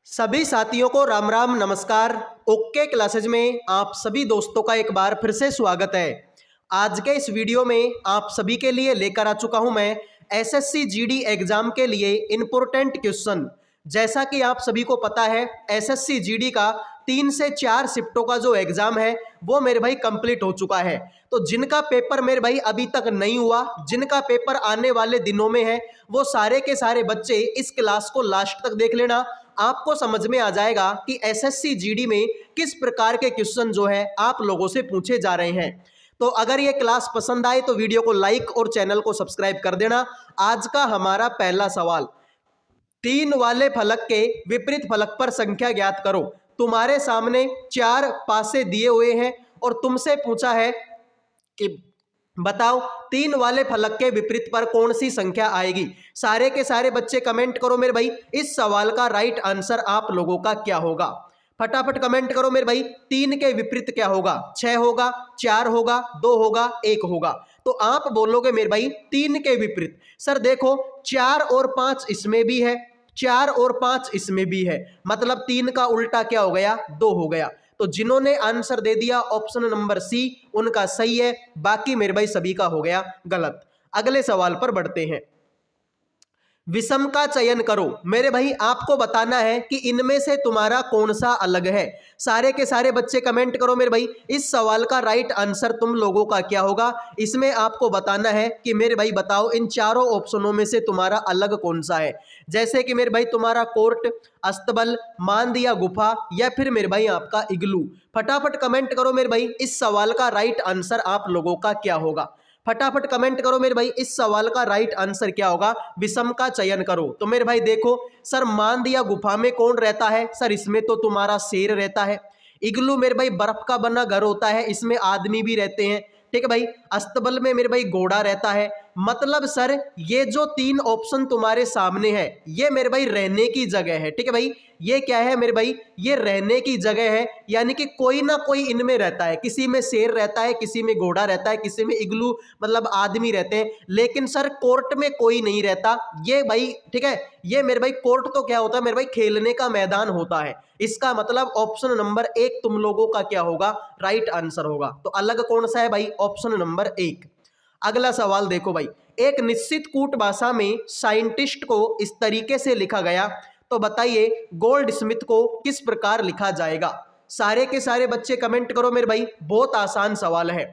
सभी साथियों को राम राम नमस्कार। ओके क्लासेज में आप सभी दोस्तों का एक बार फिर से स्वागत है। आज के इस वीडियो में आप सभी के लिए लेकर आ चुका हूं मैं एसएससी जीडी एग्जाम के लिए इंपॉर्टेंट क्वेश्चन। जैसा कि आप सभी को पता है एसएससी जीडी का 3 से 4 शिफ्टों का जो एग्जाम है वो मेरे भाई कंप्लीट हो चुका है। तो जिनका पेपर मेरे भाई अभी तक नहीं हुआ, जिनका पेपर आने वाले दिनों में है, वो सारे के सारे बच्चे इस क्लास को लास्ट तक देख लेना। आपको समझ में आ जाएगा कि एसएससी जीडी में किस प्रकार के क्वेश्चन जो है आप लोगों से पूछे जा रहे हैं। तो अगर ये क्लास पसंद आए तो वीडियो को लाइक और चैनल को सब्सक्राइब कर देना। आज का हमारा पहला सवाल, 3 वाले फलक के विपरीत फलक पर संख्या ज्ञात करो। तुम्हारे सामने 4 पासे दिए हुए हैं और तुमसे पूछा है कि बताओ 3 वाले फलक के विपरीत पर कौन सी संख्या आएगी। सारे के सारे बच्चे कमेंट करो मेरे भाई, इस सवाल का राइट आंसर आप लोगों का क्या होगा। फटाफट कमेंट करो मेरे भाई, 3 के विपरीत क्या होगा। 6 होगा, 4 होगा, 2 होगा, 1 होगा। तो आप बोलोगे मेरे भाई 3 के विपरीत। सर देखो 4 और 5 इसमें भी है, 4 और 5 इसमें भी है, मतलब 3 का उल्टा क्या हो गया, 2 हो गया। तो जिन्होंने आंसर दे दिया ऑप्शन नंबर सी उनका सही है, बाकी मेरे भाई सभी का हो गया गलत। अगले सवाल पर बढ़ते हैं। विषम का चयन करो। मेरे भाई आपको बताना है कि इनमें से तुम्हारा कौन सा अलग है। सारे के सारे बच्चे कमेंट करो मेरे भाई, इस सवाल का राइट आंसर तुम लोगों का क्या होगा। इसमें आपको बताना है कि मेरे भाई बताओ इन चारों ऑप्शनों में से तुम्हारा अलग कौन सा है। जैसे कि मेरे भाई तुम्हारा कोर्ट, अस्तबल, मांद या गुफा, या फिर मेरे भाई आपका इग्लू। फटाफट कमेंट करो मेरे भाई, इस सवाल का राइट आंसर आप लोगों का क्या होगा। फटाफट कमेंट करो मेरे भाई, इस सवाल का राइट आंसर क्या होगा। विषम का चयन करो। तो मेरे भाई देखो सर, मांद या गुफा में कौन रहता है। सर इसमें तो तुम्हारा शेर रहता है। इग्लू मेरे भाई बर्फ का बना घर होता है, इसमें आदमी भी रहते हैं, ठीक है भाई। अस्तबल में मेरे भाई घोड़ा रहता है। मतलब सर ये जो 3 ऑप्शन तुम्हारे सामने है ये मेरे भाई रहने की जगह है, ठीक है भाई। ये क्या है मेरे भाई, ये रहने की जगह है, यानी कि कोई ना कोई इनमें रहता है। किसी में शेर रहता है, किसी में घोड़ा रहता है, किसी में इग्लू मतलब आदमी रहते हैं। लेकिन सर कोर्ट में कोई नहीं रहता ये भाई, ठीक है। ये मेरे भाई कोर्ट तो क्या होता है मेरे भाई, खेलने का मैदान होता है। इसका मतलब ऑप्शन नंबर 1 तुम लोगों का क्या होगा, राइट आंसर होगा। तो अलग कौन सा है भाई, ऑप्शन नंबर 1। अगला सवाल देखो भाई, एक निश्चित कूट भाषा में साइंटिस्ट को इस तरीके से लिखा गया, तो बताइए गोल्ड स्मिथ को किस प्रकार लिखा जाएगा। सारे के सारे बच्चे कमेंट करो मेरे भाई, बहुत आसान सवाल है।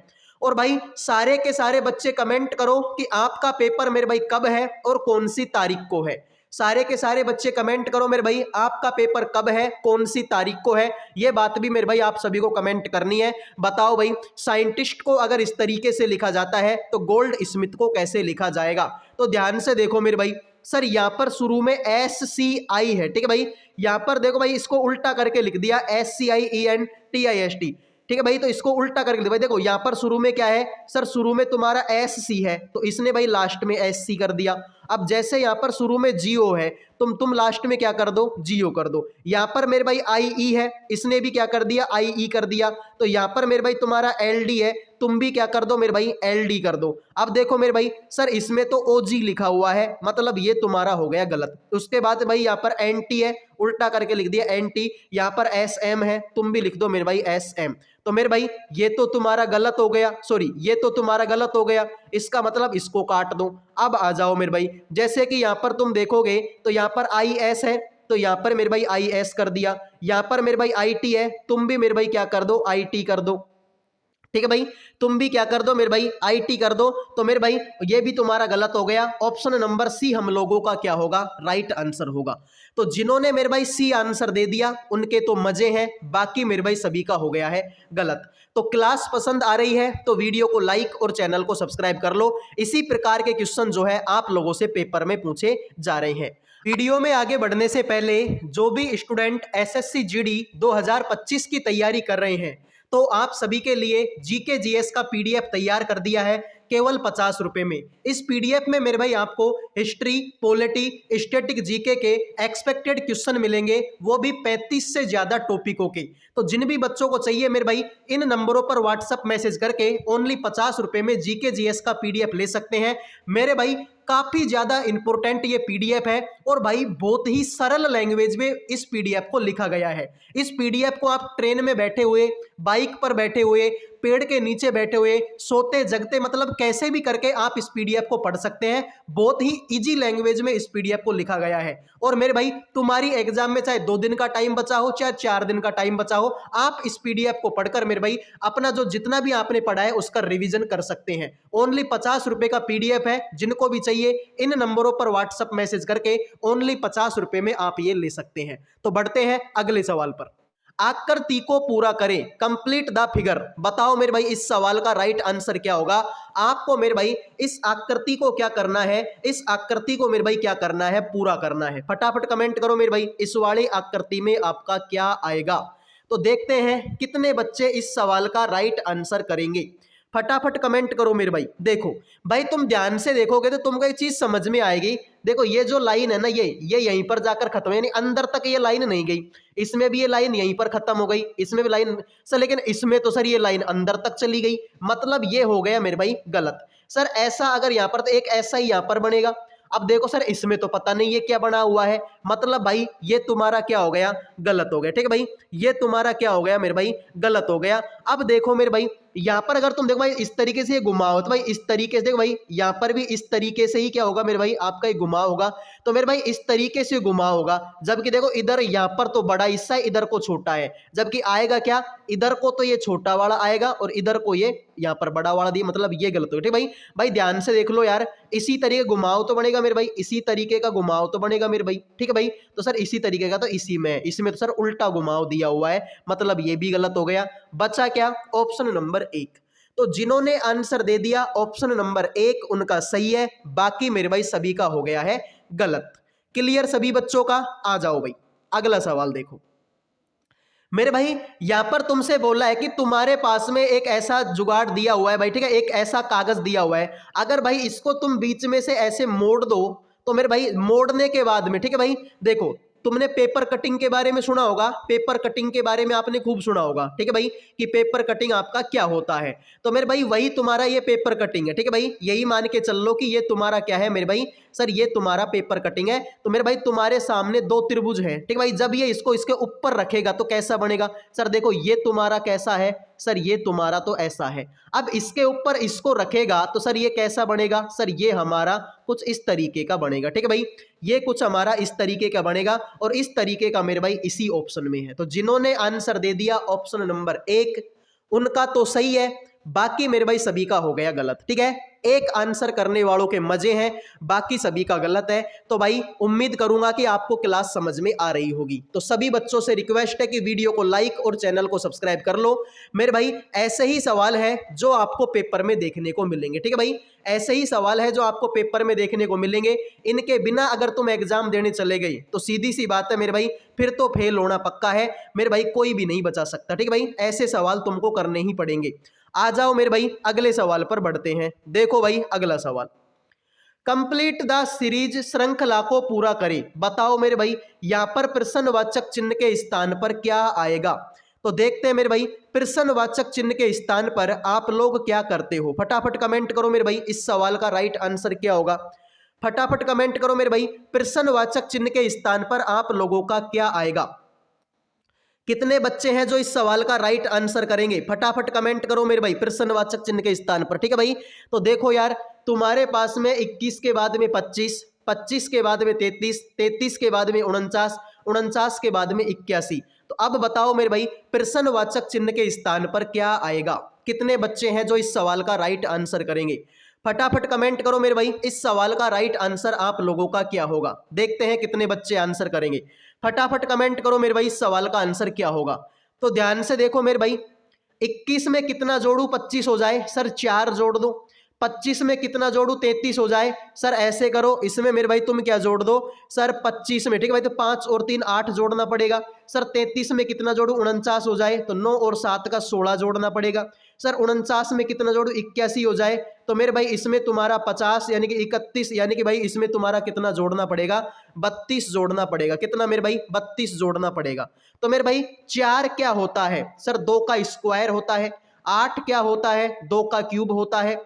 और भाई सारे के सारे बच्चे कमेंट करो कि आपका पेपर मेरे भाई कब है और कौन सी तारीख को है। सारे के सारे बच्चे कमेंट करो मेरे भाई, आपका पेपर कब है, कौन सी तारीख को है। ये बात भी मेरे भाई आप सभी को कमेंट करनी है। बताओ भाई साइंटिस्ट को अगर इस तरीके से लिखा जाता है तो गोल्ड स्मिथ को कैसे लिखा जाएगा। तो ध्यान से देखो मेरे भाई, सर यहाँ पर शुरू में SCI है, ठीक है भाई। यहाँ पर देखो भाई इसको उल्टा करके लिख दिया SCIENTIST, ठीक है भाई। तो इसको उल्टा करके भाई देखो यहाँ पर शुरू में क्या है सर, शुरू में तुम्हारा SC है तो इसने भाई लास्ट में SC कर दिया। अब जैसे यहाँ पर शुरू में GO है, तुम लास्ट में क्या कर दो, GO कर दो। यहाँ पर मेरे भाई IE है, इसने भी क्या कर दिया, IE कर दिया। तो यहाँ पर मेरे भाई तुम्हारा LD है, तुम भी क्या कर दो मेरे भाई, LD कर दो। अब देखो मेरे भाई सर इसमें तो OG लिखा हुआ है, मतलब ये तुम्हारा हो गया गलत। उसके बाद भाई यहाँ पर NT है, उल्टा करके लिख दिया NT। यहाँ पर SM है, तुम भी लिख दो मेरे भाई SM। तो मेरे भाई ये तो तुम्हारा गलत हो गया, सॉरी ये तो तुम्हारा गलत हो गया, इसका मतलब इसको काट दो। अब आ जाओ मेरे भाई, जैसे कि यहाँ पर तुम देखोगे तो यहाँ पर IS है, तो यहाँ पर मेरे भाई IS कर दिया। यहाँ पर मेरे भाई IT है, तुम भी मेरे भाई क्या कर दो, IT कर दो, ठीक है भाई। तुम भी क्या कर दो मेरे भाई, IT कर दो। तो मेरे भाई ये भी तुम्हारा गलत हो गया। ऑप्शन नंबर C हम लोगों का क्या होगा, राइट आंसर होगा। तो जिन्होंने मेरे भाई C आंसर दे दिया उनके तो मजे हैं, बाकी मेरे भाई सभी का हो गया है गलत। तो क्लास पसंद आ रही है तो वीडियो को लाइक और चैनल को सब्सक्राइब कर लो। इसी प्रकार के क्वेश्चन जो है आप लोगों से पेपर में पूछे जा रहे हैं। वीडियो में आगे बढ़ने से पहले जो भी स्टूडेंट SSC GD 2025 की तैयारी कर रहे हैं तो आप सभी के लिए GK GS का PDF तैयार कर दिया है केवल 50 रुपए में। इस PDF में मेरे भाई आपको हिस्ट्री, पॉलिटी, स्टैटिक GK के एक्सपेक्टेड क्वेश्चन मिलेंगे, वो भी 35 से ज्यादा टॉपिकों के। तो जिन भी बच्चों को चाहिए मेरे भाई इन नंबरों पर व्हाट्सएप मैसेज करके ओनली 50 रुपए में GK GS का PDF ले सकते हैं। मेरे भाई काफी ज्यादा इंपॉर्टेंट ये पीडीएफ है और भाई बहुत ही सरल लैंग्वेज में इस पीडीएफ को लिखा गया है। इस पीडीएफ को आप ट्रेन में बैठे हुए, बाइक पर बैठे हुए, पेड़ के नीचे बैठे हुए, सोते जगते, मतलब कैसे भी करके आप इस पीडीएफ को पढ़ सकते हैं। बहुत ही इजी लैंग्वेज में इस पीडीएफ को लिखा गया है। और मेरे भाई तुम्हारी एग्जाम में चाहे 2 दिन का टाइम बचा हो चाहे 4 दिन का टाइम बचा हो, आप इस पीडीएफ को पढ़कर मेरे भाई अपना जो जितना भी आपने पढ़ा है उसका रिवीजन कर सकते हैं। ओनली 50 रुपए का पीडीएफ है। जिनको भी चाहिए इन नंबरों पर व्हाट्सएप मैसेज करके ओनली 50 रुपए में आप ये ले सकते हैं। तो बढ़ते हैं अगले सवाल पर। आकृति को पूरा करें, कंप्लीट द फिगर। बताओ मेरे भाई इस सवाल का राइट आंसर क्या होगा। आपको मेरे भाई इस आकृति को क्या करना है, इस आकृति को मेरे भाई क्या करना है, पूरा करना है। फटाफट कमेंट करो मेरे भाई इस वाली आकृति में आपका क्या आएगा। तो देखते हैं कितने बच्चे इस सवाल का राइट आंसर करेंगे। फटाफट कमेंट करो मेरे भाई। देखो भाई तुम ध्यान से देखोगे तो तुमको एक चीज समझ में आएगी। देखो ये जो लाइन है ना, ये यहीं पर जाकर खत्म है, यानी अंदर तक ये लाइन नहीं गई। इसमें भी ये लाइन यहीं पर खत्म हो गई, इसमें भी लाइन सर, लेकिन इसमें तो सर ये लाइन अंदर तक चली गई। मतलब ये हो गया मेरे भाई गलत। सर ऐसा अगर यहाँ पर तो एक ऐसा ही यहाँ पर बनेगा। अब देखो सर इसमें तो पता नहीं ये क्या बना हुआ है, मतलब भाई ये तुम्हारा क्या हो गया, गलत हो गया। ठीक है भाई, ये तुम्हारा क्या हो गया मेरे भाई, गलत हो गया। अब देखो मेरे भाई यहाँ पर अगर तुम देखो भाई इस तरीके से ये घुमाओ तो भाई इस तरीके से देखो भाई यहाँ पर भी इस तरीके से ही क्या होगा मेरे भाई, आपका ये घुमाव होगा। तो मेरे भाई इस तरीके से घुमाव होगा, जबकि देखो इधर यहाँ पर तो बड़ा हिस्सा है, इधर को छोटा है। जबकि आएगा क्या, इधर को तो ये छोटा वाला आएगा और इधर को ये यहाँ पर बड़ा वाला दिया, मतलब ये गलत हो गया। ठीक भाई, भाई ध्यान से देख लो यार, इसी तरीके घुमाव तो बनेगा मेरे भाई, इसी तरीके का घुमाव तो बनेगा मेरे भाई। ठीक है भाई, तो सर इसी तरीके का तो इसी में, इसमें तो सर उल्टा घुमाव दिया हुआ है, मतलब ये भी गलत हो गया। बचा क्या, ऑप्शन नंबर 1। तो जिन्होंने आंसर दे दिया ऑप्शन नंबर 1 उनका सही है, बाकी मेरे भाई सभी का हो गया है गलत। क्लियर सभी बच्चों का। आ जाओ भाई अगला सवाल देखो मेरे भाई। यहां पर तुमसे बोला है कि तुम्हारे पास में एक ऐसा जुगाड़ दिया हुआ है भाई, ठीक है, एक ऐसा कागज दिया हुआ है। अगर भाई इसको तुम बीच में से ऐसे मोड़ दो तो मेरे भाई मोड़ने के बाद में, ठीक है भाई, देखो तुमने पेपर कटिंग के बारे में सुना होगा, पेपर कटिंग के बारे में आपने खूब सुना होगा। ठीक है भाई, कि पेपर कटिंग आपका क्या होता है। तो मेरे भाई वही तुम्हारा ये पेपर कटिंग है। ठीक है भाई, यही मान के चल लो कि ये तुम्हारा क्या है मेरे भाई, सर ये तुम्हारा पेपर कटिंग है। तो मेरे भाई तुम्हारे सामने 2 त्रिभुज है। ठीक है भाई, जब ये इसको इसके ऊपर रखेगा तो कैसा बनेगा, सर देखो ये तुम्हारा कैसा है, सर ये तुम्हारा तो ऐसा है। अब इसके ऊपर इसको रखेगा तो सर ये कैसा बनेगा, सर ये हमारा कुछ इस तरीके का बनेगा। ठीक है भाई, ये कुछ हमारा इस तरीके का बनेगा और इस तरीके का मेरे भाई इसी ऑप्शन में है। तो जिन्होंने आंसर दे दिया ऑप्शन नंबर 1 उनका तो सही है, बाकी मेरे भाई सभी का हो गया गलत। ठीक है, एक आंसर करने वालों के मजे हैं, बाकी सभी का गलत है। तो भाई उम्मीद करूंगा कि आपको क्लास समझ में आ रही होगी। तो सभी बच्चों से रिक्वेस्ट है कि वीडियो को लाइक और चैनल को सब्सक्राइब कर लो। मेरे भाई ऐसे ही सवाल है जो आपको पेपर में देखने को मिलेंगे। ठीक है भाई, ऐसे ही सवाल है जो आपको पेपर में देखने को मिलेंगे। इनके बिना अगर तुम एग्जाम देने चले गई तो सीधी सी बात है मेरे भाई, फिर तो फेल होना पक्का है मेरे भाई, कोई भी नहीं बचा सकता। ठीक है भाई, ऐसे सवाल तुमको करने ही पड़ेंगे। आ जाओ मेरे भाई अगले सवाल पर बढ़ते हैं। देखो भाई अगला सवाल, कंप्लीट द सीरीज, श्रृंखला को पूरा करें। बताओ मेरे भाई यहां पर प्रश्नवाचक चिन्ह के स्थान पर क्या आएगा। तो देखते हैं मेरे भाई प्रश्नवाचक चिन्ह के स्थान पर आप लोग क्या करते हो। फटाफट कमेंट करो मेरे भाई इस सवाल का राइट आंसर क्या होगा। फटाफट कमेंट करो मेरे भाई प्रश्नवाचक चिन्ह के स्थान पर आप लोगों का क्या आएगा। कितने बच्चे हैं जो इस सवाल का राइट आंसर करेंगे। फटाफट कमेंट करो मेरे भाई प्रश्नवाचक चिन्ह के स्थान पर। ठीक है भाई, तो देखो यार तुम्हारे पास में 21 के बाद में 25, 25 के बाद में 33, 33 के बाद में 49, 49 के बाद में 81। तो अब बताओ मेरे भाई प्रश्नवाचक चिन्ह के स्थान पर क्या आएगा। कितने बच्चे हैं जो इस सवाल का राइट आंसर करेंगे। फटाफट कमेंट करो मेरे भाई इस सवाल का राइट आंसर आप लोगों का क्या होगा। देखते हैं कितने बच्चे आंसर करेंगे। फटाफट कमेंट करो मेरे भाई इस सवाल का आंसर क्या होगा। तो ध्यान से देखो मेरे भाई 21 में कितना जोड़ू, 25 हो जाए, सर 4 जोड़ दो। 25 में कितना जोड़ू, 33 हो जाए, सर ऐसे करो इसमें मेरे भाई तुम क्या जोड़ दो, सर 25 में, ठीक है भाई, तो 5 और 3 8 जोड़ना पड़ेगा। सर 33 में कितना जोड़ू, 49 हो जाए, तो 9 और 7 का 16 जोड़ना पड़ेगा। सर 49 में कितना जोड़ू, 81 हो जाए, तो मेरे भाई इसमें तुम्हारा 50 यानी कि 31 यानी कि भाई इसमें तुम्हारा कितना जोड़ना पड़ेगा, 32 जोड़ना पड़ेगा। कितना मेरे भाई, 32 जोड़ना पड़ेगा। तो मेरे भाई 4 क्या होता है, सर 2 का स्क्वायर होता है। 8 क्या होता है, 2 का क्यूब होता है।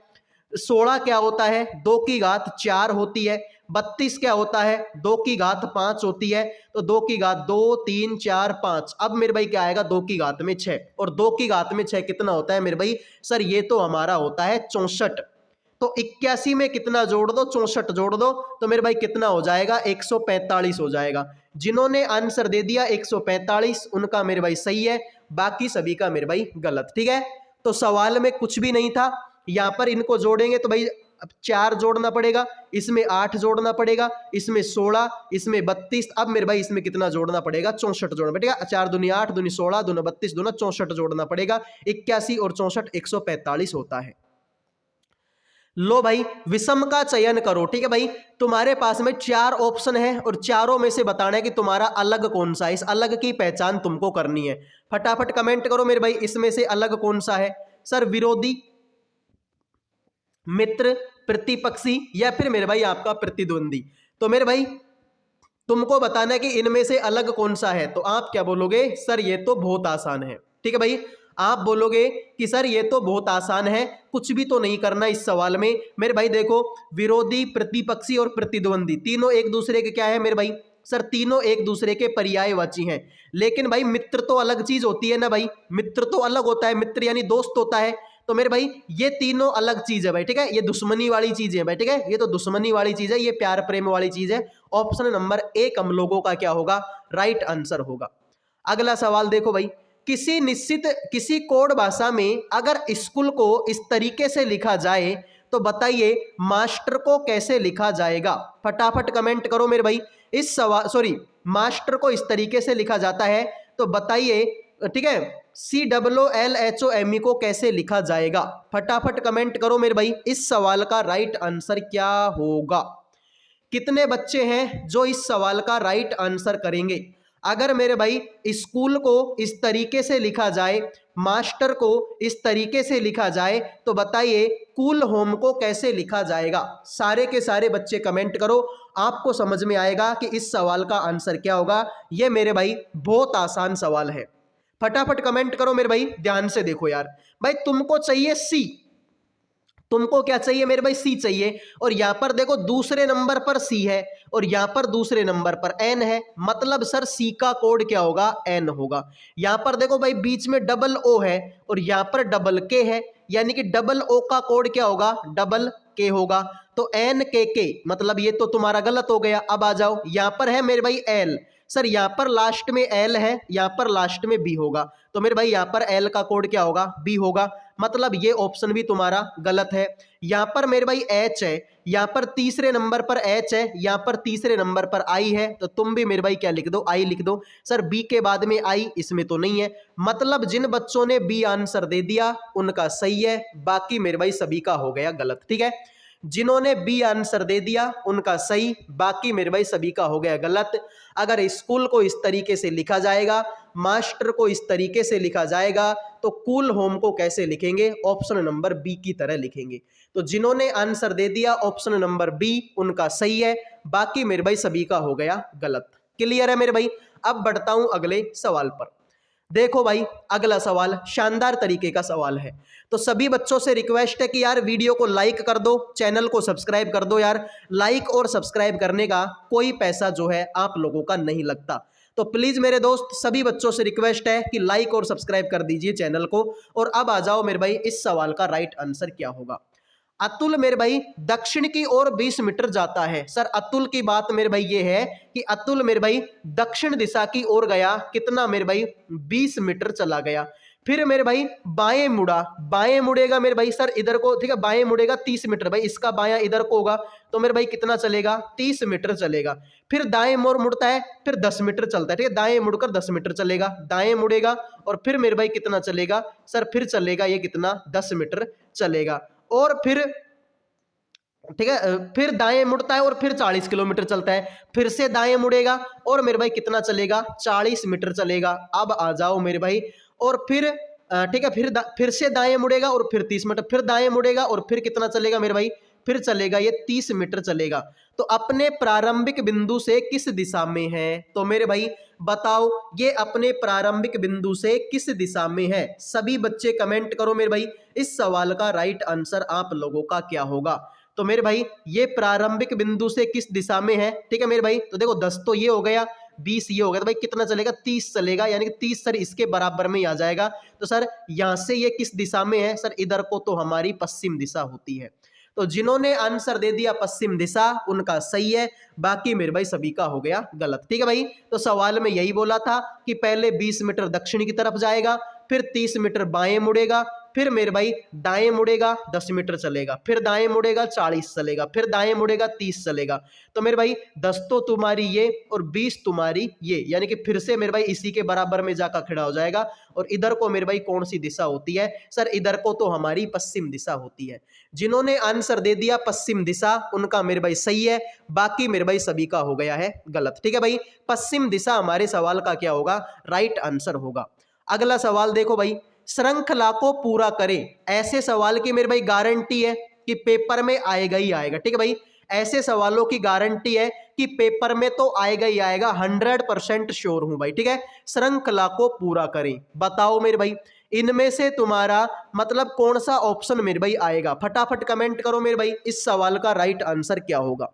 16 क्या होता है, 2 की घात 4 होती है। 32 क्या होता है, 2 की घात 5 होती है। तो 2 की घात 2 3 4 5। अब मेरे भाई क्या आएगा, 2 की घात में 6, और 2 की घात में 6 कितना होता है मेरे भाई, सर ये तो हमारा होता है 64। तो 81 में कितना जोड़ दो, 64 जोड़ दो, तो मेरे भाई कितना हो जाएगा, 145 हो जाएगा। जिन्होंने आंसर दे दिया 145 उनका मेरे भाई सही है, बाकी सभी का मेरे भाई गलत। ठीक है, तो सवाल में कुछ भी नहीं था। यहां पर इनको जोड़ेंगे तो भाई अब 4 जोड़ना पड़ेगा, इसमें 8 जोड़ना पड़ेगा, इसमें 16, इसमें 32। अब मेरे भाई इसमें कितना जोड़ना पड़ेगा, 64 जोड़ना पड़ेगा। 4 दूनी 8, दूनी 16, दूना 32, दूना 64 जोड़ना पड़ेगा। 81 और 64 145 होता है। लो भाई विषम का चयन करो। ठीक है भाई, तुम्हारे पास में 4 ऑप्शन है और चारों में से बताना है कि तुम्हारा अलग कौन सा है। इस अलग की पहचान तुमको करनी है। फटाफट कमेंट करो मेरे भाई, इसमें से अलग कौन सा है। सर विरोधी, मित्र, प्रतिपक्षी, या फिर मेरे भाई आपका प्रतिद्वंदी। तो मेरे भाई तुमको बताना है कि इनमें से अलग कौन सा है। तो आप क्या बोलोगे, सर ये तो बहुत आसान है। ठीक है भाई, आप बोलोगे कि सर ये तो बहुत आसान है, कुछ भी तो नहीं करना इस सवाल में। मेरे भाई देखो, विरोधी, प्रतिपक्षी और प्रतिद्वंदी तीनों एक दूसरे के क्या है मेरे भाई, सर तीनों एक दूसरे के पर्यायवाची हैं। लेकिन भाई मित्र तो अलग चीज होती है ना भाई, मित्र तो अलग होता है, मित्र यानी दोस्त होता है। तो मेरे भाई ये तीनों अलग चीज है भाई। ठीक है, ये दुश्मनी वाली चीज है भाई। ठीक है, ये तो दुश्मनी वाली चीज है, ये प्यार प्रेम वाली चीज है। ऑप्शन नंबर ए हम लोगों का क्या होगा, राइट आंसर होगा। अगला सवाल देखो भाई, किसी कोड भाषा में अगर स्कूल को इस तरीके से लिखा जाए तो बताइए मास्टर को कैसे लिखा जाएगा। फटाफट कमेंट करो मेरे भाई। इस सवाल मास्टर को इस तरीके से लिखा जाता है तो बताइए, ठीक है, COOLHOME को कैसे लिखा जाएगा। फटाफट कमेंट करो मेरे भाई, इस सवाल का राइट आंसर क्या होगा। कितने बच्चे हैं जो इस सवाल का राइट आंसर करेंगे। अगर मेरे भाई स्कूल को इस तरीके से लिखा जाए, मास्टर को इस तरीके से लिखा जाए तो बताइए कूल होम को कैसे लिखा जाएगा। सारे के सारे बच्चे कमेंट करो, आपको समझ में आएगा कि इस सवाल का आंसर क्या होगा। ये मेरे भाई बहुत आसान सवाल है। फटाफट कमेंट करो मेरे भाई, ध्यान से देखो यार। भाई तुमको चाहिए सी, तुमको क्या चाहिए मेरे भाई, सी चाहिए। और यहां पर देखो दूसरे नंबर पर सी है और यहां पर दूसरे नंबर पर एन है, मतलब सर सी का कोड क्या होगा, एन होगा। यहां पर देखो भाई बीच में डबल ओ है और यहां पर डबल के है, यानी कि डबल ओ का कोड क्या होगा, डबल के होगा। तो एन के मतलब ये तो तुम्हारा गलत हो गया। अब आ जाओ, यहां पर है मेरे भाई एल, सर यहां पर लास्ट में एल है, यहां पर लास्ट में बी होगा। तो मेरे भाई यहां पर एल का कोड क्या होगा, बी होगा, मतलब ये ऑप्शन भी तुम्हारा गलत है। यहां पर मेरे भाई एच है, यहां पर तीसरे नंबर पर एच है, यहां पर तीसरे नंबर पर आई है, तो तुम भी मेरे भाई क्या लिख दो, आई लिख दो। सर बी के बाद में आई, इसमें तो नहीं है, मतलब जिन बच्चों ने बी आंसर दे दिया उनका सही है, बाकी मेरे भाई सभी का हो गया गलत। ठीक है, जिन्होंने बी आंसर दे दिया उनका सही, बाकी मेरे भाई सभी का हो गया गलत। अगर स्कूल को इस तरीके से लिखा जाएगा, मास्टर को इस तरीके से लिखा जाएगा, तो कूल होम को कैसे लिखेंगे, ऑप्शन नंबर बी की तरह लिखेंगे। तो जिन्होंने आंसर दे दिया ऑप्शन नंबर बी उनका सही है, बाकी मेरे भाई सभी का हो गया गलत। क्लियर है मेरे भाई। अब बढ़ता हूं अगले सवाल पर। देखो भाई अगला सवाल शानदार तरीके का सवाल है। तो सभी बच्चों से रिक्वेस्ट है कि यार वीडियो को लाइक कर दो, चैनल को सब्सक्राइब कर दो। यार लाइक और सब्सक्राइब करने का कोई पैसा जो है आप लोगों का नहीं लगता। तो प्लीज मेरे दोस्त सभी बच्चों से रिक्वेस्ट है कि लाइक और सब्सक्राइब कर दीजिए चैनल को। और अब आ जाओ मेरे भाई, इस सवाल का राइट आंसर क्या होगा। अतुल मेरे भाई दक्षिण की ओर 20 मीटर जाता है। सर अतुल की बात मेरे भाई ये है कि अतुल मेरे भाई दक्षिण दिशा की ओर गया, कितना मेरे भाई 20 मीटर चला गया। फिर मेरे भाई बाएं मुड़ा, बाएं मुड़ेगा मेरे भाई सर इधर को, ठीक है, बाएं मुड़ेगा 30 मीटर, भाई इसका बायां इधर को होगा, तो मेरे भाई कितना चलेगा, 30 मीटर चलेगा। फिर दाएं मोड़ मुड़ता है, फिर 10 मीटर चलता है, ठीक है, दाएं मुड़कर 10 मीटर चलेगा, दाएं मुड़ेगा और फिर मेरे भाई कितना चलेगा, सर फिर चलेगा ये कितना, 10 मीटर चलेगा। और फिर ठीक है, फिर दाएं मुड़ता है और फिर 40 किलोमीटर चलता है, फिर से दाएं मुड़ेगा और मेरे भाई कितना चलेगा, 40 मीटर चलेगा। अब आ जाओ मेरे भाई, और फिर ठीक है, फिर से दाएं मुड़ेगा और फिर 30 मीटर, फिर दाएं मुड़ेगा और फिर कितना चलेगा मेरे भाई, फिर चलेगा ये 30 मीटर चलेगा। तो अपने प्रारंभिक बिंदु से किस दिशा में है? तो मेरे भाई बताओ ये अपने प्रारंभिक बिंदु से किस दिशा में है? सभी बच्चे कमेंट करो मेरे भाई, इस सवाल का राइट आंसर आप लोगों का क्या होगा? तो मेरे भाई ये प्रारंभिक बिंदु से किस दिशा में है, ठीक है मेरे भाई। तो देखो 10 तो ये हो गया, 20 ये हो गया, तो भाई कितना चलेगा? 30 चलेगा, यानी कि 30 सर इसके बराबर में ही आ जाएगा। तो सर यहां से ये किस दिशा में है? सर इधर को तो हमारी पश्चिम दिशा होती है। तो जिन्होंने आंसर दे दिया पश्चिम दिशा उनका सही है, बाकी मेरे भाई सभी का हो गया गलत, ठीक है भाई। तो सवाल में यही बोला था कि पहले 20 मीटर दक्षिण की तरफ जाएगा, फिर 30 मीटर बाएं मुड़ेगा, फिर मेरे भाई दाएं मुड़ेगा 10 मीटर चलेगा, फिर दाएं मुड़ेगा 40 चलेगा, फिर दाएं मुड़ेगा 30 चलेगा। तो मेरे भाई 10 तो तुम्हारी ये और 20 तुम्हारी ये, यानी कि फिर से मेरे भाई इसी के बराबर में जाकर खड़ा हो जाएगा। और इधर को मेरे भाई कौन सी दिशा होती है? सर इधर को तो हमारी पश्चिम दिशा होती है। जिन्होंने आंसर दे दिया पश्चिम दिशा उनका मेरे भाई सही है, बाकी मेरे भाई सभी का हो गया है गलत, ठीक है भाई। पश्चिम दिशा हमारे सवाल का क्या होगा? राइट आंसर होगा। अगला सवाल देखो भाई, श्रृंखला को पूरा करें। ऐसे सवाल की मेरे भाई गारंटी है कि पेपर में आएगा ही आएगा, ठीक है भाई। ऐसे सवालों की गारंटी है कि पेपर में तो आएगा ही आएगा, 100% श्योर हूं भाई, ठीक है। श्रृंखला को पूरा करें। बताओ मेरे भाई इनमें से तुम्हारा मतलब कौन सा ऑप्शन मेरे भाई आएगा? फटाफट कमेंट करो मेरे भाई, इस सवाल का राइट आंसर क्या होगा?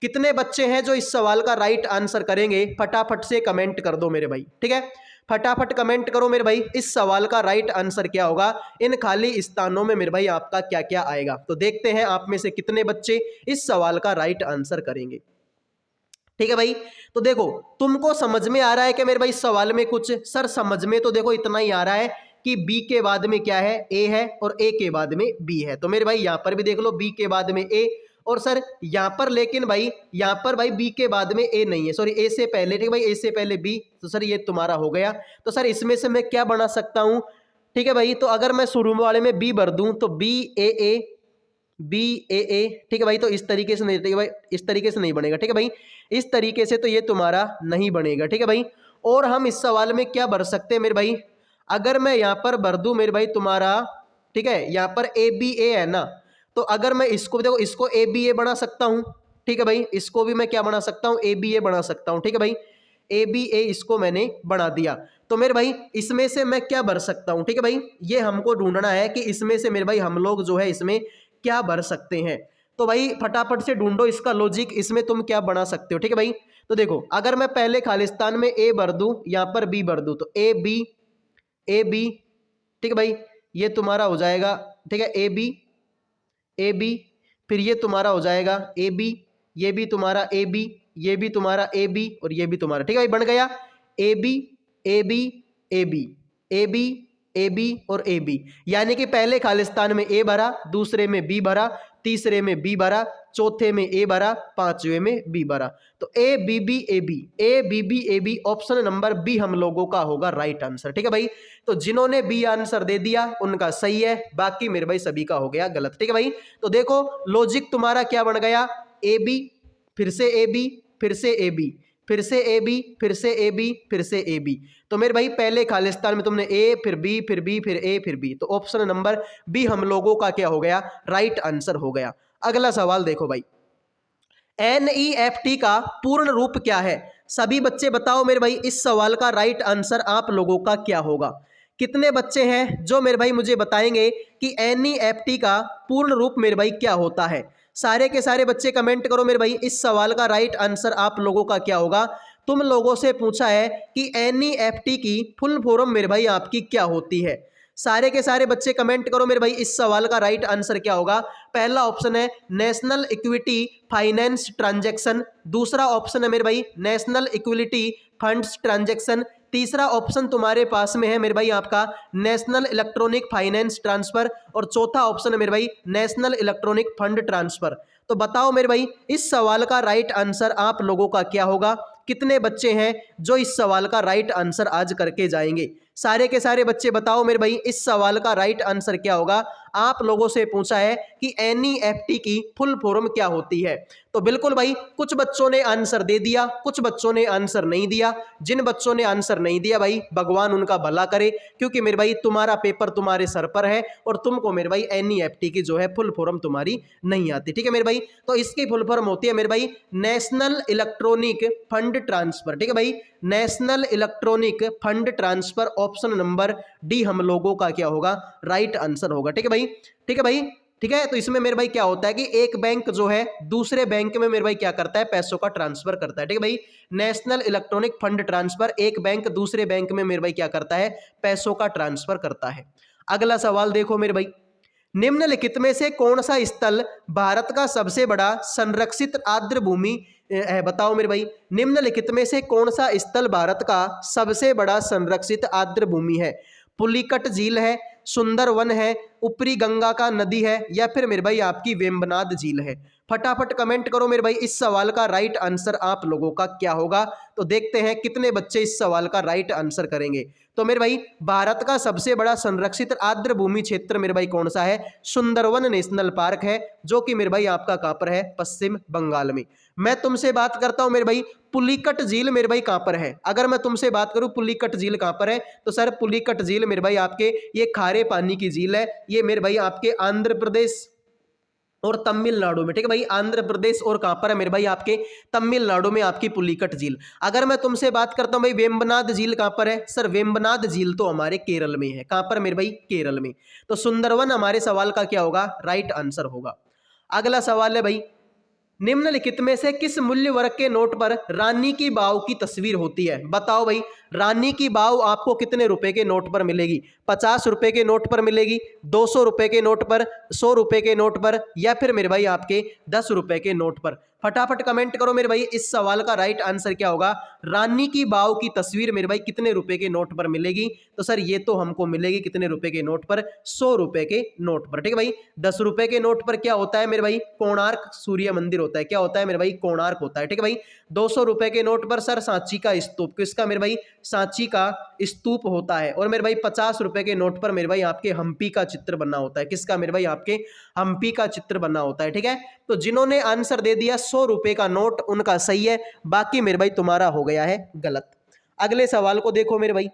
कितने बच्चे हैं जो इस सवाल का राइट आंसर करेंगे? फटाफट से कमेंट कर दो मेरे भाई, ठीक है। फटाफट कमेंट करो मेरे भाई, इस सवाल का राइट आंसर क्या होगा? इन खाली स्थानों में मेरे भाई आपका क्या क्या आएगा? तो देखते हैं आप में से कितने बच्चे इस सवाल का राइट आंसर करेंगे, ठीक है भाई। तो देखो तुमको समझ में आ रहा है कि मेरे भाई इस सवाल में कुछ? सर समझ में तो देखो इतना ही आ रहा है कि बी के बाद में क्या है? ए है, और ए के बाद में बी है। तो मेरे भाई यहां पर भी देख लो, बी के बाद में ए, और सर यहां पर लेकिन भाई यहां पर भाई बी के बाद में ए नहीं है, सॉरी ए से पहले, ठीक है भाई, ए से पहले बी। तो सर ये तुम्हारा हो गया। तो सर इसमें से मैं क्या बना सकता हूं? ठीक है भाई, तो अगर मैं शुरू वाले में बी भर दूं तो बी ए, बी ए, ठीक है भाई। तो इस तरीके से नहीं, ठीक है भाई, इस तरीके से नहीं बनेगा, ठीक है भाई, इस तरीके से तो ये तुम्हारा नहीं बनेगा, ठीक है भाई। और हम इस सवाल में क्या भर सकते हैं मेरे भाई? अगर मैं यहाँ पर भर दूं मेरे भाई तुम्हारा, ठीक है, यहाँ पर ए बी ए है ना, तो अगर मैं इसको देखो, इसको ए बी ए बना सकता हूँ, ठीक है भाई। इसको भी मैं क्या बना सकता हूँ? ए बी ए बना सकता हूँ, ठीक है भाई। ए बी ए इसको मैंने बना दिया। तो मेरे भाई इसमें से मैं क्या भर सकता हूँ? ठीक है भाई, ये हमको ढूंढना है कि इसमें से मेरे भाई हम लोग जो है इसमें क्या भर सकते हैं। तो भाई फटाफट से ढूंढो इसका लॉजिक, इसमें तुम क्या बना सकते हो, ठीक है भाई। तो देखो अगर मैं पहले खालिस्तान में ए भर दूं, यहाँ पर बी भर दूं, तो ए बी, ठीक है भाई, ये तुम्हारा हो जाएगा, ठीक है, ए बी, फिर ये तुम्हारा हो जाएगा ए बी, ये भी तुम्हारा ए बी, ये भी तुम्हारा ए बी, और ये भी तुम्हारा, ठीक है भाई, बन गया A B A B A B A B A B और ए बी। यानी कि पहले खालिस्तान में ए भरा, दूसरे में बी भरा, तीसरे में बी भरा, चौथे में ए भरा, पांचवें में बी भरा। तो A B B A B, A B B A B, option number B हम लोगों का होगा राइट आंसर, ठीक है भाई। तो जिन्होंने बी आंसर दे दिया उनका सही है, बाकी मेरे भाई सभी का हो गया गलत, ठीक है भाई। तो देखो लॉजिक तुम्हारा क्या बन गया? ए बी, फिर से ए बी, फिर से ए बी, फिर से ए बी, फिर से ए बी, फिर से ए बी। तो मेरे भाई पहले खालिस्तान में तुमने ए, फिर बी, फिर बी, फिर ए, फिर बी। तो ऑप्शन नंबर बी हम लोगों का क्या हो गया? राइट आंसर हो गया। अगला सवाल देखो भाई, NEFT का पूर्ण रूप क्या है? सभी बच्चे बताओ मेरे भाई, इस सवाल का राइट आंसर आप लोगों का क्या होगा? कितने बच्चे हैं जो मेरे भाई मुझे बताएंगे कि NEFT का पूर्ण रूप मेरे भाई क्या होता है? सारे के सारे बच्चे कमेंट करो मेरे भाई, इस सवाल का राइट आंसर आप लोगों का क्या होगा? तुम लोगों से पूछा है कि NEFT की फुल फॉर्म मेरे भाई आपकी क्या होती है? सारे के सारे बच्चे कमेंट करो मेरे भाई, इस सवाल का राइट आंसर क्या होगा? पहला ऑप्शन है नेशनल इक्विटी फाइनेंस ट्रांजैक्शन, दूसरा ऑप्शन है मेरे भाई नेशनल इक्विटी फंड्स ट्रांजैक्शन, तीसरा ऑप्शन तुम्हारे पास में है मेरे भाई आपका नेशनल इलेक्ट्रॉनिक फाइनेंस ट्रांसफर, और चौथा ऑप्शन है मेरे भाई नेशनल इलेक्ट्रॉनिक फंड ट्रांसफर। तो बताओ मेरे भाई इस सवाल का राइट आंसर आप लोगों का क्या होगा? कितने बच्चे हैं जो इस सवाल का राइट आंसर आज करके जाएंगे? सारे के सारे बच्चे बताओ मेरे भाई इस सवाल का राइट आंसर क्या होगा। आप लोगों से पूछा है कि एनईएफटी की फुल फॉर्म क्या होती है। तो बिल्कुल भाई कुछ बच्चों ने आंसर दे दिया, कुछ बच्चों ने आंसर नहीं दिया। जिन बच्चों ने आंसर नहीं दिया भाई भगवान उनका भला करे, क्योंकि मेरे भाई तुम्हारा पेपर तुम्हारे सर पर है और तुमको मेरे भाई एनईएफटी की जो है फुल फॉर्म तुम्हारी नहीं आती। ठीक है मेरे भाई, तो इसकी फुल फॉर्म होती है मेरे भाई नेशनल इलेक्ट्रॉनिक फंड ट्रांसफर। ठीक है भाई, national electronic fund transfer, option number D हम लोगों का क्या होगा, राइट आंसर होगा। ठीक है भाई, ठीक है भाई, ठीक है। तो इसमें मेरे भाई क्या होता है कि एक बैंक जो है दूसरे बैंक में मेरे भाई क्या करता है, पैसों का ट्रांसफर करता है। ठीक है भाई, नेशनल इलेक्ट्रॉनिक फंड ट्रांसफर, एक बैंक दूसरे बैंक में मेरे भाई क्या करता है, पैसों का ट्रांसफर करता है। अगला सवाल देखो मेरे भाई, निम्नलिखित में से कौन सा स्थल भारत का सबसे बड़ा संरक्षित आर्द्र भूमि है, बताओ मेरे भाई। निम्नलिखित में से कौन सा स्थल भारत का सबसे बड़ा संरक्षित आर्द्र भूमि है। पुलिकट झील है, सुंदरवन है, ऊपरी गंगा का नदी है, या फिर मेरे भाई आपकी वेम्बनाद झील है। फटाफट कमेंट करो मेरे भाई इस सवाल का राइट आंसर आप लोगों का क्या होगा। तो देखते हैं कितने बच्चे इस सवाल का राइट आंसर करेंगे। तो मेरे भाई भारत का सबसे बड़ा संरक्षित आर्द्र भूमि क्षेत्र मेरे भाई कौन सा है, सुंदरवन नेशनल पार्क है, जो कि मेरे भाई आपका कहां पर है, पश्चिम बंगाल में। मैं तुमसे बात करता हूं मेरे भाई पुलिकट झील मेरे भाई कहां पर है। अगर मैं तुमसे बात करूं पुलिकट झील कहां पर है, तो सर पुलिकट झील मेरे भाई आपके ये खारे पानी की झील है, ये मेरे भाई आपके आंध्र प्रदेश और तमिलनाडु में। ठीक है भाई, आंध्र प्रदेश और कहां पर है मेरे भाई आपके तमिलनाडु में आपकी पुलिकट झील। अगर मैं तुमसे बात करता हूं भाई वेम्बनाद झील कहां पर है, सर वेम्बनाद झील तो हमारे केरल में है। कहां पर मेरे भाई, केरल में। तो सुंदरवन हमारे सवाल का क्या होगा, राइट आंसर होगा। अगला सवाल है भाई, निम्नलिखित में से किस मूल्य वर्ग के नोट पर रानी की वाव की तस्वीर होती है। बताओ भाई रानी की वाव आपको कितने रुपए के नोट पर मिलेगी, 50 रुपए के नोट पर मिलेगी, 200 रुपए के नोट पर, 100 रुपए के नोट पर, या फिर मेरे भाई आपके 10 रुपए के नोट पर। फटाफट कमेंट करो मेरे भाई इस सवाल का राइट आंसर क्या होगा। रानी की वाव की तस्वीर मेरे भाई कितने रुपए के नोट पर मिलेगी, तो सर ये तो हमको मिलेगी कितने रुपए के नोट पर, 100 रुपए के नोट पर। ठीक है भाई, 10 रुपए के नोट पर क्या होता है मेरे भाई, कोणार्क सूर्य मंदिर होता है। क्या होता है मेरे भाई, कोणार्क होता है। ठीक है भाई, 200 रुपए के नोट पर सर सांची का स्तूप, किसका मेरे भाई, सांची का स्तूप होता है। और मेरे भाई 50 रुपए के नोट पर मेरे भाई आपके हम्पी का चित्र बना होता है। किसका मेरे भाई, आपके हम्पी का चित्र बना होता है। ठीक है, तो जिन्होंने आंसर दे दिया 100 रुपए का नोट उनका सही है, बाकी मेरे भाई तुम्हारा हो गया है गलत। अगले सवाल को देखो मेरे भाई,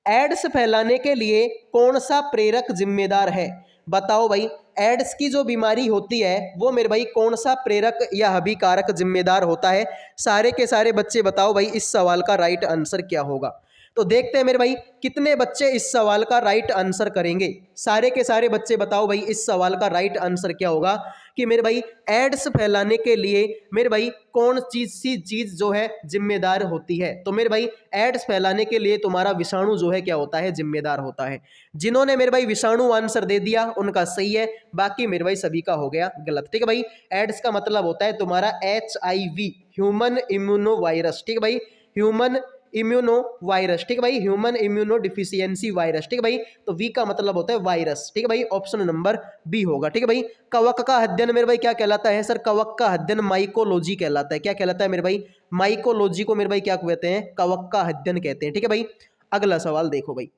एड्स फैलाने के लिए कौन सा प्रेरक जिम्मेदार है। बताओ भाई एड्स की जो बीमारी होती है वो मेरे भाई कौन सा प्रेरक या हानिकारक जिम्मेदार होता है। सारे के सारे बच्चे बताओ भाई इस सवाल का राइट आंसर क्या होगा। तो देखते हैं मेरे भाई कितने बच्चे इस सवाल का राइट आंसर करेंगे। सारे के सारे बच्चे बताओ भाई इस सवाल का राइट आंसर क्या होगा कि मेरे भाई एड्स फैलाने के लिए मेरे भाई कौन चीज जो है जिम्मेदार होती है। तो मेरे भाई एड्स फैलाने के लिए तुम्हारा विषाणु जो है क्या होता है, जिम्मेदार होता है। जिन्होंने मेरे भाई विषाणु आंसर दे दिया उनका सही है, बाकी मेरे भाई सभी का हो गया गलत। ठीक है भाई, एड्स का मतलब होता है तुम्हारा HIV, ह्यूमन इम्यूनो वायरस। ठीक है भाई, ह्यूमन इम्यूनो वायरस। ठीक है भाई, ह्यूमन इम्यूनो डिफिशियंसी वायरस। ठीक है भाई, तो वी का मतलब होता है वायरस। ठीक है भाई, ऑप्शन नंबर बी होगा। ठीक है भाई, कवक का अध्ययन मेरे भाई क्या कहलाता है, सर कवक का अध्ययन माइकोलॉजी कहलाता है। क्या कहलाता है मेरे भाई, माइकोलॉजी को मेरे भाई क्या कहते हैं, कवक का अध्ययन कहते हैं। ठीक है भाई, अगला सवाल देखो भाई,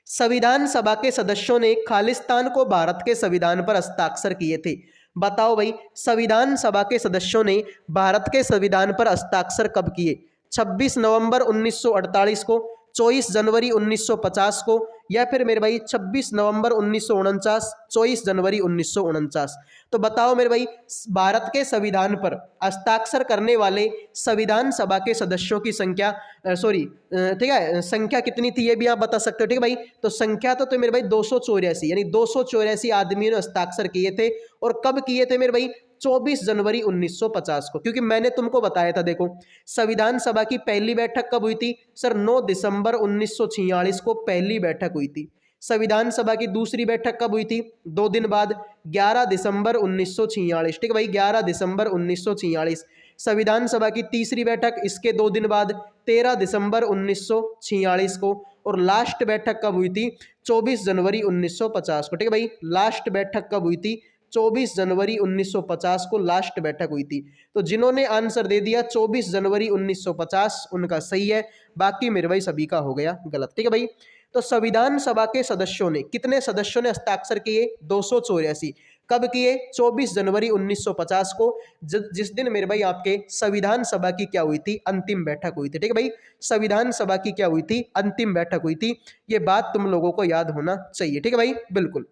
संविधान सभा के सदस्यों ने खालिस्तान को भारत के संविधान पर हस्ताक्षर किए थे। बताओ भाई संविधान सभा के सदस्यों ने भारत के संविधान पर हस्ताक्षर कब किए, 26 नवंबर 1948 को, 24 जनवरी 1950 को, या फिर मेरे भाई 26 नवंबर 1949, 24 जनवरी 1949। तो बताओ मेरे भाई भारत के संविधान पर हस्ताक्षर करने वाले संविधान सभा के सदस्यों की संख्या ठीक है संख्या कितनी थी ये भी आप बता सकते हो। ठीक है भाई, तो संख्या तो मेरे भाई 284 यानी 284 आदमियों ने हस्ताक्षर किए थे। और कब किए थे मेरे भाई, 24 जनवरी 1950 को। क्योंकि मैंने तुमको बताया था, देखो संविधान सभा की पहली बैठक कब हुई थी, सर 9 दिसंबर 1946 को पहली बैठक हुई थी। संविधान सभा की दूसरी बैठक कब हुई थी, 2 दिन बाद 11 दिसंबर 1946। ठीक है भाई, 11 दिसंबर 1946। संविधान सभा की तीसरी बैठक इसके 2 दिन बाद 13 दिसंबर 1946 को। और लास्ट बैठक कब हुई थी, 24 जनवरी 1950 को। ठीक है भाई, लास्ट बैठक कब हुई थी, 24 जनवरी 1950 को लास्ट बैठक हुई थी। तो जिन्होंने आंसर दे दिया 24 जनवरी 1950 उनका सही है, बाकी मेरे भाई सभी का हो गया गलत। ठीक है भाई। तो संविधान सभा के सदस्यों ने, कितने सदस्यों ने हस्ताक्षर किए? 284। कब किए? 24 जनवरी 1950 को, जिस दिन मेरे भाई आपके संविधान सभा की क्या हुई थी? अंतिम बैठक हुई थी। ठीक है भाई, संविधान सभा की क्या हुई थी? अंतिम बैठक हुई थी। ये बात तुम लोगों को याद होना चाहिए। ठीक है भाई, बिल्कुल।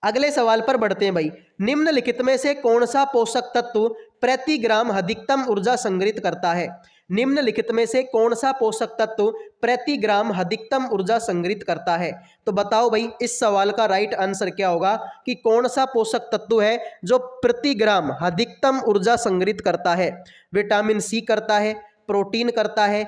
अगले सवाल पर बढ़ते हैं भाई। निम्नलिखित में से कौन सा पोषक तत्व प्रति ग्राम अधिकतम ऊर्जा संग्रहित करता है? निम्नलिखित में से कौन सा पोषक तत्व प्रति ग्राम अधिकतम ऊर्जा संग्रहित करता है? तो बताओ भाई, इस सवाल का राइट आंसर क्या होगा कि कौन सा पोषक तत्व है जो प्रति ग्राम अधिकतम ऊर्जा संग्रहित करता है? विटामिन सी करता है, प्रोटीन करता है,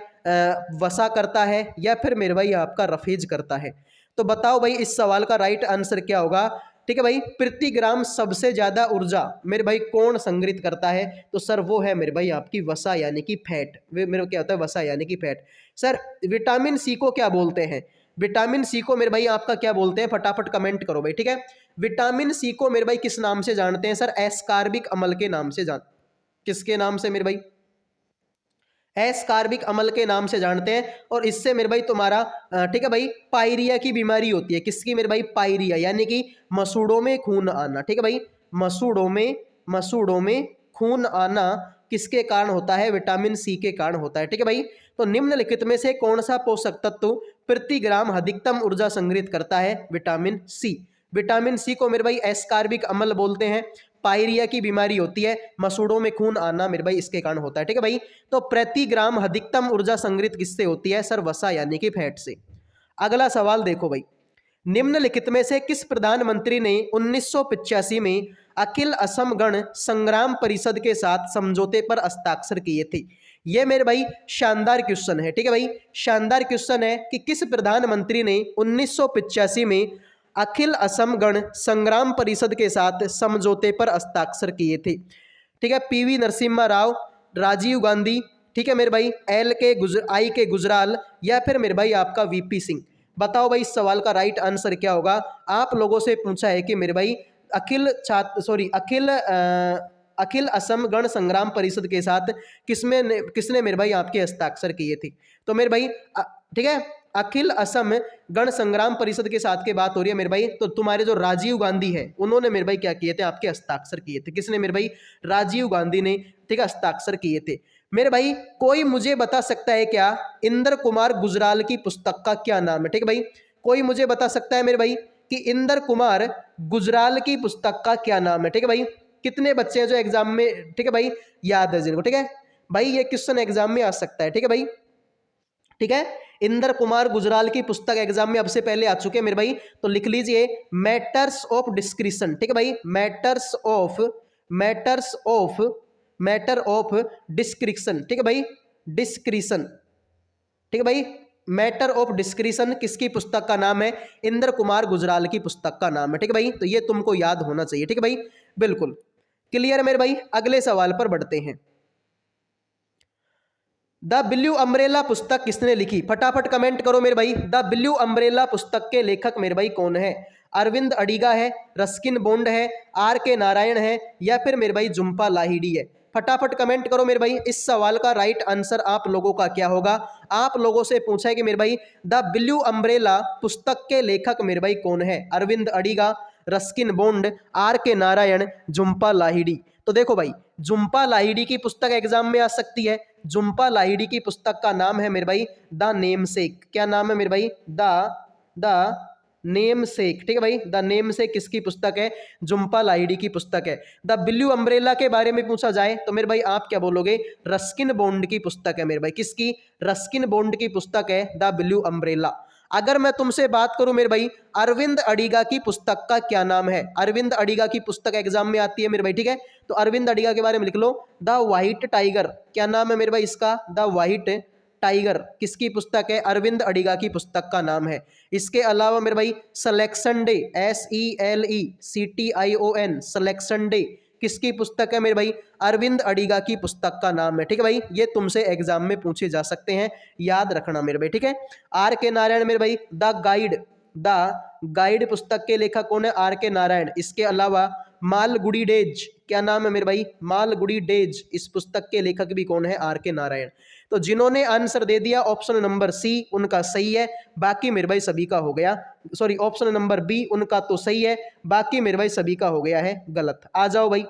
वसा करता है, या फिर मेरे भाई आपका रफेज करता है? तो बताओ भाई, इस सवाल का राइट आंसर क्या होगा? ठीक है भाई, प्रति ग्राम सबसे ज्यादा ऊर्जा मेरे भाई कौन संग्रहित करता है? तो सर वो है मेरे भाई आपकी वसा यानी कि फैट। मेरे क्या होता है? वसा यानी कि फैट। सर विटामिन सी को क्या बोलते हैं? विटामिन सी को मेरे भाई आपका क्या बोलते हैं? फटाफट कमेंट करो भाई। ठीक है, विटामिन सी को मेरे भाई किस नाम से जानते हैं? सर एस्कार्बिक अम्ल के नाम से किसके नाम से मेरे भाई? एस्कार्बिक अम्ल के नाम से जानते हैं। और इससे मेरे भाई तुम्हारा ठीक है भाई पायरिया की बीमारी होती है। किसकी मेरे भाई? पायरिया यानी कि मसूड़ों में खून आना। ठीक है भाई, मसूड़ों में खून आना किसके कारण होता है? विटामिन सी के कारण होता है। ठीक है भाई। तो निम्नलिखित में से कौन सा पोषक तत्व प्रति ग्राम अधिकतम ऊर्जा संग्रहित करता है? Vitamin C. विटामिन सी को मेरे भाई एस्कार्बिक अम्ल बोलते हैं। पायरिया की बीमारी होती है, मसूड़ों में खून आना मेरे भाई इसके कारण होता है। ठीक है भाई। तो प्रति ग्राम अधिकतम ऊर्जा संग्रहित किससे होती है? सर वसा यानी कि फैट से। अगला सवाल देखो भाई, निम्नलिखित में से किस प्रधानमंत्री ने 1985 में अखिल असम गण संग्राम परिषद के साथ समझौते पर हस्ताक्षर किए थे? ये मेरे भाई शानदार क्वेश्चन है। ठीक है भाई, शानदार क्वेश्चन है कि किस प्रधानमंत्री ने 1985 में अखिल असम गण संग्राम परिषद के साथ समझौते पर हस्ताक्षर किए थे? ठीक है, पीवी नरसिम्हा राव, राजीव गांधी, ठीक है मेरे भाई आई के गुजराल, या फिर मेरे भाई आपका वीपी सिंह। बताओ भाई इस सवाल का राइट आंसर क्या होगा? आप लोगों से पूछा है कि मेरे भाई अखिल असम गण संग्राम परिषद के साथ किसने मेरे भाई आपके हस्ताक्षर किए थे? तो मेरे भाई ठीक है, अखिल असम गण संग्राम परिषद के साथ की बात हो रही है मेरे भाई। तो तुम्हारे जो राजीव गांधी है उन्होंने मेरे भाई क्या किए थे? आपके हस्ताक्षर किए थे। किसने मेरे भाई? राजीव गांधी ने, ठीक है, हस्ताक्षर किए थे। मेरे भाई कोई मुझे बता सकता है क्या इंद्र कुमार गुजराल की पुस्तक का क्या नाम है? ठीक है भाई, कोई मुझे बता सकता है मेरे भाई कि इंद्र कुमार गुजराल की पुस्तक का क्या नाम है? ठीक है भाई, कितने बच्चे हैं जो एग्जाम में, ठीक है भाई, याद है जिनको? ठीक है भाई, ये क्वेश्चन एग्जाम में आ सकता है। ठीक है भाई, ठीक है, इंद्र कुमार गुजराल की पुस्तक एग्जाम में अब से पहले आ चुके हैं मेरे भाई। तो लिख लीजिए मैटर्स ऑफ डिस्क्रिशन। ठीक है भाई, मैटर ऑफ डिस्क्रिप्शन। ठीक है भाई, डिस्क्रिशन। ठीक है भाई, मैटर ऑफ डिस्क्रिशन किसकी पुस्तक का नाम है? इंद्र कुमार गुजराल की पुस्तक का नाम है। ठीक है भाई, तो ये तुमको याद होना चाहिए। ठीक है भाई, बिल्कुल क्लियर मेरे भाई। अगले सवाल पर बढ़ते हैं। द ब्लू अम्ब्रेला पुस्तक किसने लिखी? फटाफट कमेंट करो मेरे भाई। द ब्लू अम्ब्रेला पुस्तक के लेखक मेरे भाई कौन है? अरविंद अडिगा है, रस्किन बॉन्ड है, आर के नारायण है, या फिर मेरे भाई झुम्पा लाहिड़ी है? फटाफट कमेंट करो मेरे भाई। इस सवाल का राइट आंसर आप लोगों का क्या होगा? आप लोगों से पूछा है कि मेरे भाई द ब्लू अम्ब्रेला पुस्तक के लेखक मेरे भाई कौन है? Arvind Adiga, Ruskin Bond, R K Narayan, Jhumpa Lahiri. तो देखो भाई, झुम्पा लाहिड़ी की पुस्तक एग्जाम में आ सकती है। झुम्पा लाहिड़ी की पुस्तक का नाम है मेरे भाई द नेमसेक। क्या नाम है मेरे भाई? The namesake. ठीक है भाई, द नेमसेक किसकी पुस्तक है? झुम्पा लाहिड़ी की पुस्तक है। द ब्लू अम्ब्रेला के बारे में पूछा जाए तो मेरे भाई आप क्या बोलोगे? रस्किन बॉन्ड की पुस्तक है मेरे भाई। किसकी? रस्किन बॉन्ड की पुस्तक है द ब्लू अम्ब्रेला। अगर मैं तुमसे बात करूं मेरे भाई अरविंद अडिगा की पुस्तक का क्या नाम है? अरविंद अडिगा की पुस्तक एग्जाम में आती है मेरे भाई। ठीक है, तो अरविंद अडिगा के बारे में लिख लो द व्हाइट टाइगर। क्या नाम है मेरे भाई इसका? द व्हाइट टाइगर किसकी पुस्तक है? अरविंद अडिगा की पुस्तक का नाम है। इसके अलावा मेरे भाई selection day, SELECTION, selection day किसकी पुस्तक है मेरे भाई? अरविंद अडिगा की पुस्तक का नाम है। ठीक है भाई, ये तुमसे एग्जाम में पूछे जा सकते हैं, याद रखना मेरे भाई। ठीक है, आर के नारायण मेरे भाई द गाइड पुस्तक के लेखक कौन है? Are K Narayan. इसके अलावा मालगुडी डेज, क्या नाम है मेरे भाई? मालगुडी डेज, इस पुस्तक के लेखक भी कौन है? Are K Narayan. तो जिन्होंने आंसर दे दिया ऑप्शन नंबर सी उनका सही है, बाकी मेरे भाई सभी का हो गया, सॉरी ऑप्शन नंबर बी उनका तो सही है, बाकी मेरे भाई सभी का हो गया है गलत। आ जाओ भाई,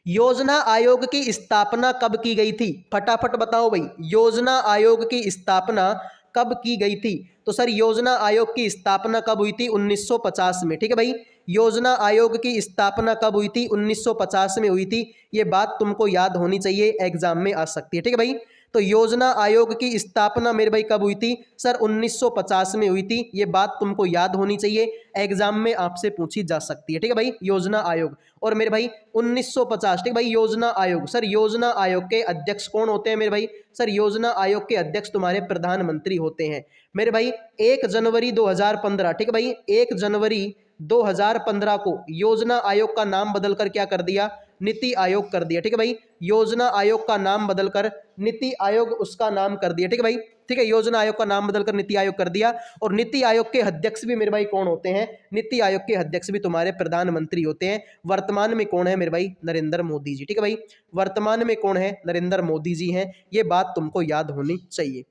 योजना आयोग की स्थापना कब की गई थी? फटाफट बताओ भाई, योजना आयोग की स्थापना कब की गई थी? तो सर योजना आयोग की स्थापना कब हुई थी? 1950 में। ठीक है भाई, योजना आयोग की स्थापना कब हुई थी? 1950 में हुई थी। ये बात तुमको याद होनी चाहिए, एग्जाम में आ सकती है। ठीक है भाई, तो योजना आयोग की स्थापना मेरे भाई कब हुई थी? सर 1950 में हुई थी। ये बात तुमको याद होनी चाहिए, एग्जाम में आपसे पूछी जा सकती है। ठीक है भाई, योजना आयोग और मेरे भाई 1950। ठीक है भाई, योजना आयोग। सर योजना आयोग के अध्यक्ष कौन होते हैं मेरे भाई? सर योजना आयोग के अध्यक्ष तुम्हारे प्रधानमंत्री होते हैं मेरे भाई। 1 जनवरी 2015, ठीक है भाई, 1 जनवरी 2015 को योजना आयोग का नाम बदलकर क्या कर दिया? नीति आयोग कर दिया। ठीक है भाई, योजना आयोग का नाम बदलकर नीति आयोग उसका नाम कर दिया। ठीक है भाई, ठीक है, योजना आयोग का नाम बदलकर नीति आयोग कर दिया। और नीति आयोग के अध्यक्ष भी मेरे भाई कौन होते हैं? नीति आयोग के अध्यक्ष भी तुम्हारे प्रधानमंत्री होते हैं। वर्तमान में कौन है मेरे भाई? नरेंद्र मोदी जी। ठीक है भाई, वर्तमान में कौन है? नरेंद्र मोदी जी हैं। ये बात तुमको याद होनी चाहिए।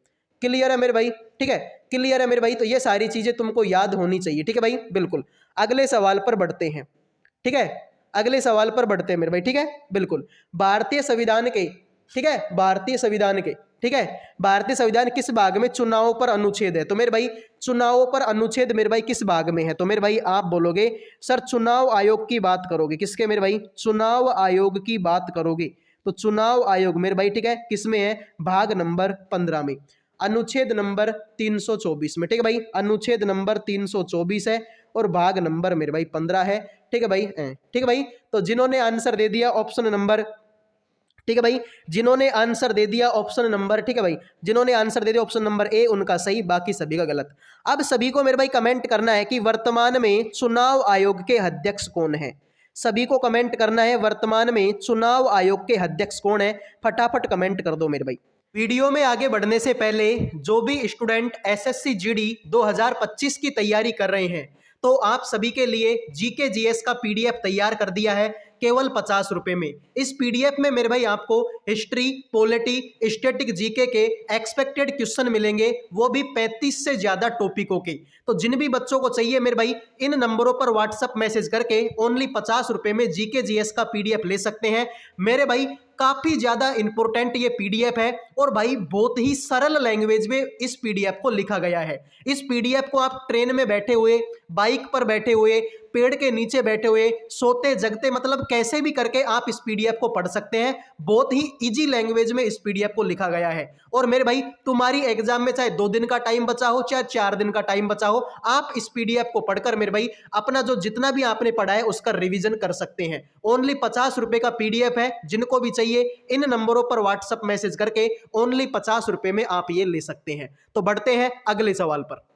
क्लियर है मेरे भाई? ठीक है, क्लियर है मेरे भाई। तो ये सारी चीजें तुमको याद होनी चाहिए। ठीक है भाई, बिल्कुल। अगले सवाल पर बढ़ते हैं। ठीक है, अगले सवाल पर बढ़ते हैं मेरे भाई। ठीक है, बिल्कुल। भारतीय संविधान के, ठीक है, भारतीय संविधान के, ठीक है, भारतीय संविधान किस भाग में चुनाव पर अनुच्छेद है? तो मेरे भाई चुनाव पर अनुच्छेद मेरे भाई किस भाग में है? तो मेरे भाई आप बोलोगे सर चुनाव आयोग की बात करोगे। किसके मेरे भाई? चुनाव आयोग की बात करोगे। तो चुनाव आयोग मेरे भाई, ठीक है, किसमें है? भाग नंबर 15 में, अनुच्छेद नंबर 324 में। ठीक है भाई, अनुच्छेद नंबर 324 है और भाग नंबर मेरे भाई 15 है। ठीक है भाई, ठीक है भाई। तो जिन्होंने आंसर दे दिया ऑप्शन नंबर, ठीक है भाई, जिन्होंने आंसर दे दिया ऑप्शन नंबर, ठीक है भाई, जिन्होंने आंसर दे दिया ऑप्शन नंबर ए उनका सही, बाकी सभी का गलत। अब सभी को मेरे भाई कमेंट करना है कि वर्तमान में चुनाव आयोग के अध्यक्ष कौन है। सभी को कमेंट करना है वर्तमान में चुनाव आयोग के अध्यक्ष कौन है। फटाफट कमेंट कर दो मेरे भाई। वीडियो में आगे बढ़ने से पहले जो भी स्टूडेंट एसएससी जीडी 2025 की तैयारी कर रहे हैं, तो आप सभी के लिए जीके जीएस का पीडीएफ तैयार कर दिया है केवल 50 रुपए में। इस पीडीएफ में मेरे भाई आपको हिस्ट्री, पॉलिटी, स्टैटिक जीके के एक्सपेक्टेड क्वेश्चन मिलेंगे, वो भी 35 से ज्यादा टॉपिकों के। तो जिन भी बच्चों को चाहिए मेरे भाई इन नंबरों पर व्हाट्सएप मैसेज करके ओनली 50 रुपए में जीके जीएस का पीडीएफ ले सकते हैं मेरे भाई। काफी ज्यादा इंपॉर्टेंट ये पीडीएफ है और भाई बहुत ही सरल लैंग्वेज में इस पीडीएफ को लिखा गया है। इस पीडीएफ को आप ट्रेन में बैठे हुए, बाइक पर बैठे हुए, पेड़ के नीचे बैठे हुए, सोते जगते, मतलब कैसे भी करके आप इस पीडीएफ को पढ़ सकते हैं। बहुत ही इजी लैंग्वेज में इस पीडीएफ को लिखा गया है। और मेरे भाई तुम्हारी एग्जाम में चाहे 2 दिन का टाइम बचा हो चाहे 4 दिन का टाइम बचा हो, आप इस पीडीएफ को पढ़कर मेरे भाई अपना जो जितना भी आपने पढ़ा है उसका रिवीजन कर सकते हैं। ओनली 50 रुपए का पीडीएफ है। जिनको भी चाहिए इन नंबरों पर व्हाट्सएप मैसेज करके ओनली 50 रुपए में आप ये ले सकते हैं। तो बढ़ते हैं अगले सवाल पर।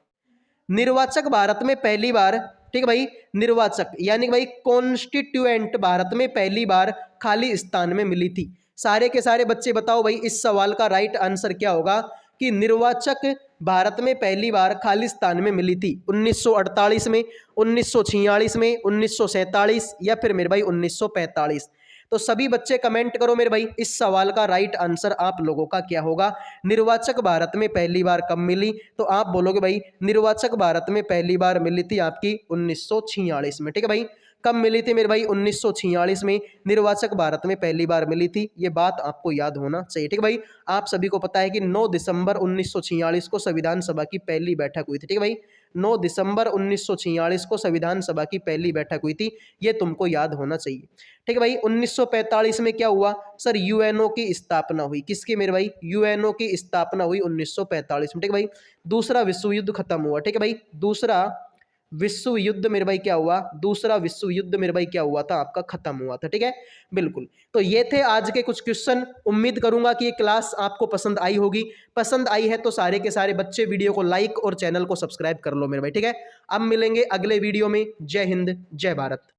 निर्वाचक भारत में पहली बार, ठीक है भाई, निर्वाचक यानी भाई कॉन्स्टिट्यूएंट भारत में पहली बार खाली स्थान में मिली थी। सारे के सारे बच्चे बताओ भाई इस सवाल का राइट आंसर क्या होगा कि निर्वाचक भारत में पहली बार खाली स्थान में मिली थी 1948 में, 1946 में, 1947 या फिर मेरे भाई 1945। तो सभी बच्चे कमेंट करो मेरे भाई इस सवाल का राइट आंसर आप लोगों का क्या होगा। निर्वाचक भारत में पहली बार कब मिली? तो आप बोलोगे भाई निर्वाचक भारत में पहली बार मिली थी आपकी 1946 में। ठीक है भाई, कब मिली थी मेरे भाई? 1946 में निर्वाचक भारत में पहली बार मिली थी। ये बात आपको याद होना चाहिए। ठीक है भाई, आप सभी को पता है कि 9 दिसंबर 1946 को संविधान सभा की पहली बैठक हुई थी। ठीक है भाई, 9 दिसंबर 1946 को संविधान सभा की पहली बैठक हुई थी। ये तुमको याद होना चाहिए। ठीक है भाई, 1945 में क्या हुआ? सर यूएनओ की स्थापना हुई। किसकी मेरे भाई? यूएनओ की स्थापना हुई 1945 में। ठीक है भाई, दूसरा विश्व युद्ध खत्म हुआ। ठीक है भाई, दूसरा विश्व युद्ध मेरे भाई क्या हुआ? दूसरा विश्व युद्ध मेरे भाई क्या हुआ था? आपका खत्म हुआ था। ठीक है, बिल्कुल। तो ये थे आज के कुछ क्वेश्चन। उम्मीद करूंगा कि ये क्लास आपको पसंद आई होगी। पसंद आई है तो सारे के सारे बच्चे वीडियो को लाइक और चैनल को सब्सक्राइब कर लो मेरे भाई। ठीक है, अब मिलेंगे अगले वीडियो में। जय हिंद, जय भारत।